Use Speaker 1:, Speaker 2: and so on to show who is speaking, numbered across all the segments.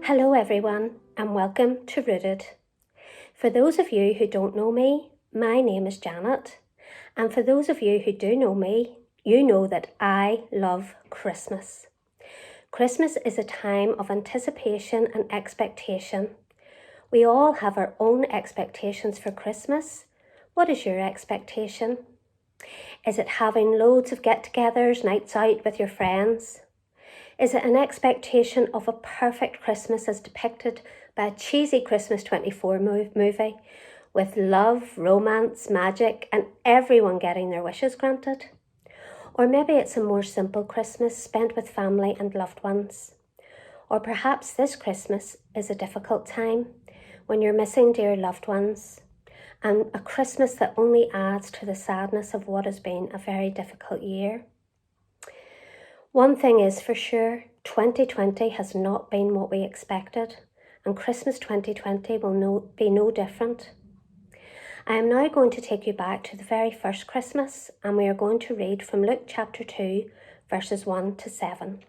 Speaker 1: Hello everyone and welcome to Rooted. For those of you who don't know me, my name is Janet, and for those of you who do know me, you know that I love Christmas. Christmas is a time of anticipation and expectation. We all have our own expectations for Christmas. What is your expectation? Is it having loads of get-togethers, nights out with your friends? Is it an expectation of a perfect Christmas as depicted by a cheesy Christmas 24 movie with love, romance, magic and everyone getting their wishes granted? Or maybe it's a more simple Christmas spent with family and loved ones. Or perhaps this Christmas is a difficult time when you're missing dear loved ones, and a Christmas that only adds to the sadness of what has been a very difficult year. One thing is for sure, 2020 has not been what we expected, and Christmas 2020 will be no different. I am now going to take you back to the very first Christmas, and we are going to read from Luke chapter 2, verses 1 to 7.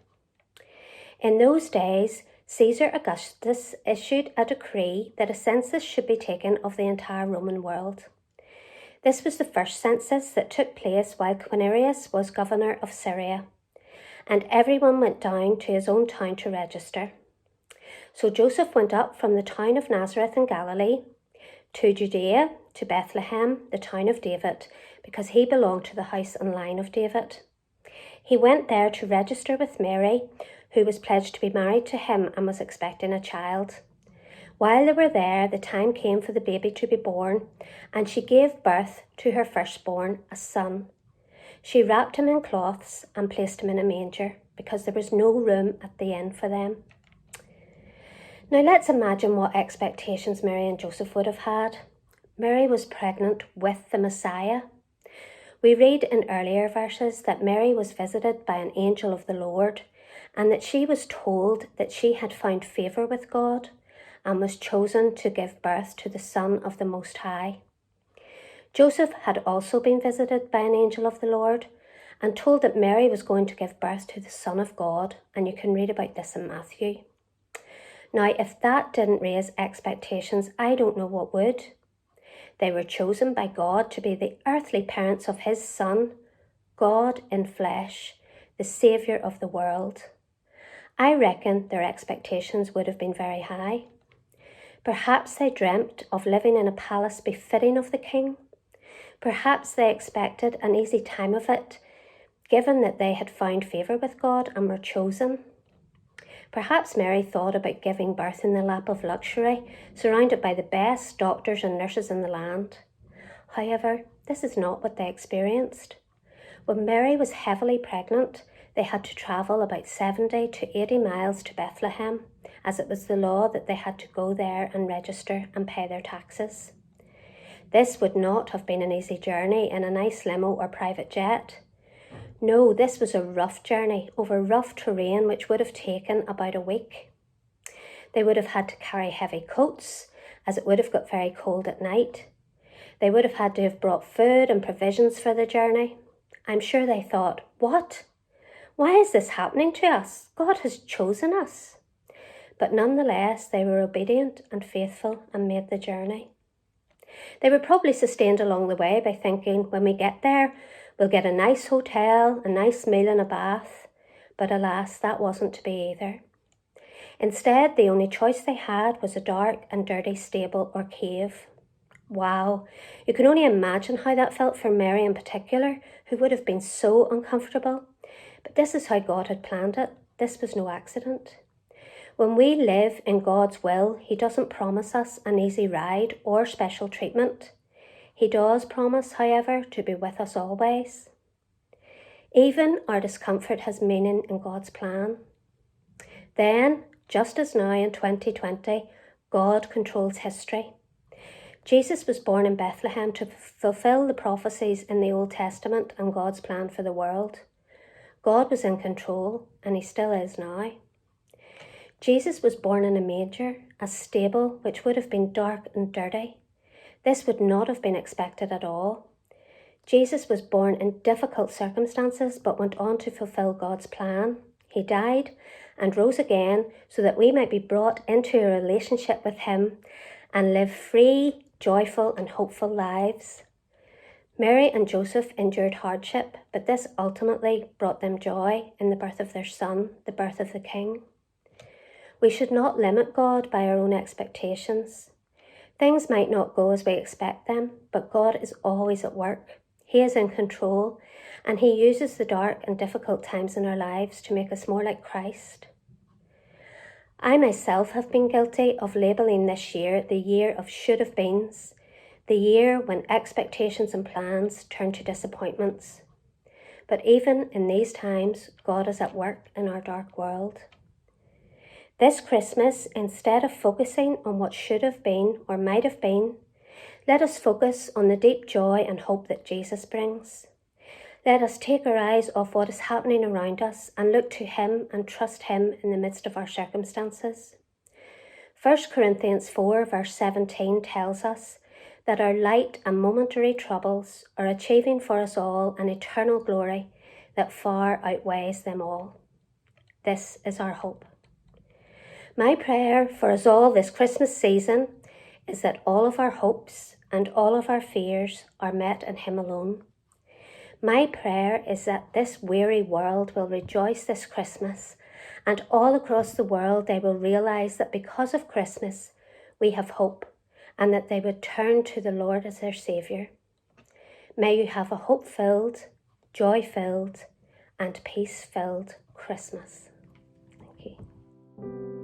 Speaker 1: In those days, Caesar Augustus issued a decree that a census should be taken of the entire Roman world. This was the first census that took place while Quirinius was governor of Syria, and everyone went down to his own town to register. So Joseph went up from the town of Nazareth in Galilee to Judea, to Bethlehem, the town of David, because he belonged to the house and line of David. He went there to register with Mary, who was pledged to be married to him and was expecting a child. While they were there, the time came for the baby to be born, and she gave birth to her firstborn, a son. She wrapped him in cloths and placed him in a manger because there was no room at the inn for them. Now let's imagine what expectations Mary and Joseph would have had. Mary was pregnant with the Messiah. We read in earlier verses that Mary was visited by an angel of the Lord and that she was told that she had found favour with God and was chosen to give birth to the Son of the Most High. Joseph had also been visited by an angel of the Lord and told that Mary was going to give birth to the Son of God, and you can read about this in Matthew. Now, if that didn't raise expectations, I don't know what would. They were chosen by God to be the earthly parents of his Son, God in flesh, the Saviour of the world. I reckon their expectations would have been very high. Perhaps they dreamt of living in a palace befitting of the king. Perhaps they expected an easy time of it, given that they had found favour with God and were chosen. Perhaps Mary thought about giving birth in the lap of luxury, surrounded by the best doctors and nurses in the land. However, this is not what they experienced. When Mary was heavily pregnant, they had to travel about 70 to 80 miles to Bethlehem, as it was the law that they had to go there and register and pay their taxes. This would not have been an easy journey in a nice limo or private jet. No, this was a rough journey over rough terrain which would have taken about a week. They would have had to carry heavy coats, as it would have got very cold at night. They would have had to have brought food and provisions for the journey. I'm sure they thought, what? Why is this happening to us? God has chosen us. But nonetheless, they were obedient and faithful and made the journey. They were probably sustained along the way by thinking, when we get there, we'll get a nice hotel, a nice meal and a bath. But alas, that wasn't to be either. Instead, the only choice they had was a dark and dirty stable or cave. Wow, you can only imagine how that felt for Mary in particular, who would have been so uncomfortable. But this is how God had planned it. This was no accident. When we live in God's will, he doesn't promise us an easy ride or special treatment. He does promise, however, to be with us always. Even our discomfort has meaning in God's plan. Then, just as now in 2020, God controls history. Jesus was born in Bethlehem to fulfill the prophecies in the Old Testament and God's plan for the world. God was in control, and he still is now. Jesus was born in a manger, a stable which would have been dark and dirty. This would not have been expected at all. Jesus was born in difficult circumstances but went on to fulfill God's plan. He died and rose again so that we might be brought into a relationship with him and live free, joyful and hopeful lives. Mary and Joseph endured hardship, but this ultimately brought them joy in the birth of their son, the birth of the King. We should not limit God by our own expectations. Things might not go as we expect them, but God is always at work. He is in control, and he uses the dark and difficult times in our lives to make us more like Christ. I myself have been guilty of labelling this year the year of should-have-beens, the year when expectations and plans turn to disappointments. But even in these times, God is at work in our dark world. This Christmas, instead of focusing on what should have been or might have been, let us focus on the deep joy and hope that Jesus brings. Let us take our eyes off what is happening around us and look to him and trust him in the midst of our circumstances. 1 Corinthians 4 verse 17 tells us that our light and momentary troubles are achieving for us all an eternal glory that far outweighs them all. This is our hope. My prayer for us all this Christmas season is that all of our hopes and all of our fears are met in him alone. My prayer is that this weary world will rejoice this Christmas, and all across the world they will realise that because of Christmas we have hope, and that they would turn to the Lord as their Saviour. May you have a hope-filled, joy-filled and peace-filled Christmas. Thank you.